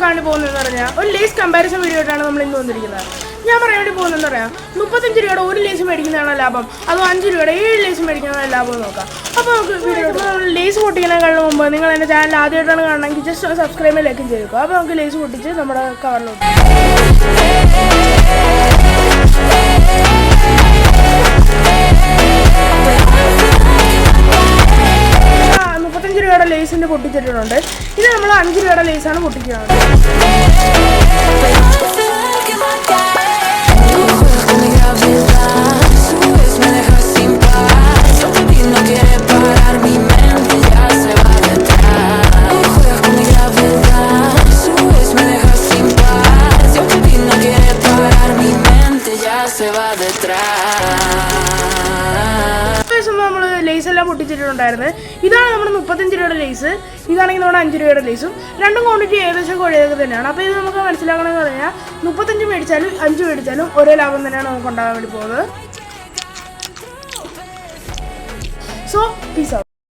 നോക്കാൻ വേണ്ടി പോകുന്നതെന്ന് പറഞ്ഞാൽ ഒരു ലേസ് കമ്പാരിസൺ വീഡിയോ ആയിട്ടാണ് നമ്മൾ ഇന്ന് വന്നിരിക്കുന്നത്. ഞാൻ പറയാൻ വേണ്ടി പോകുന്നതെന്ന് പറയാം, 35 രൂപയുടെ ഒരു ലേസ് മേടിക്കുന്നതാണ് ലാഭം, അതോ 5 രൂപയുടെ 7 ലേസ് മേടിക്കുന്നതാണ് ലാഭം നോക്കാം. അപ്പോൾ നമുക്ക് വീഡിയോ നമ്മൾ ലേസ് പൊട്ടിക്കുന്നതിനേക്കാളും മുമ്പ് നിങ്ങൾ എൻ്റെ ചാനൽ ആദ്യമായിട്ടാണ് കാണണമെങ്കിൽ ജസ്റ്റ് ഒന്ന് സബ്സ്ക്രൈബ് ലൈക്കും ചെയ്തേക്കും. അപ്പോൾ നമുക്ക് ലേസ് പൊട്ടിച്ച് നമ്മുടെ കവറിലോട്ട് 35 രൂപയുടെ ലേസിൻ്റെ പൊട്ടിച്ചിട്ടുണ്ട്. ഇത് നമ്മൾ 5 രൂപയുടെ ലേസാണ് പൊട്ടിക്കുന്നത്. നമ്മൾ ലേസ് എല്ലാം പൊട്ടിച്ചിട്ടുണ്ടായിരുന്നു. ഇതാണ് നമ്മുടെ 35 രൂപയുടെ ലേസ്, ഇതാണെങ്കിൽ നമ്മുടെ 5 രൂപയുടെ ലേസും. രണ്ടും ക്വാണ്ടിറ്റി ഏകദേശം ഒരേതൊക്കെ തന്നെയാണ്. അപ്പോൾ ഇത് നമുക്ക് മനസ്സിലാക്കണമെന്ന് പറഞ്ഞാൽ 35 മേടിച്ചാലും 5 മേടിച്ചാലും ഒരേ ലാഭം തന്നെയാണ് നമുക്ക് ഉണ്ടാകാൻ വേണ്ടി പോകുന്നത്. So peace out.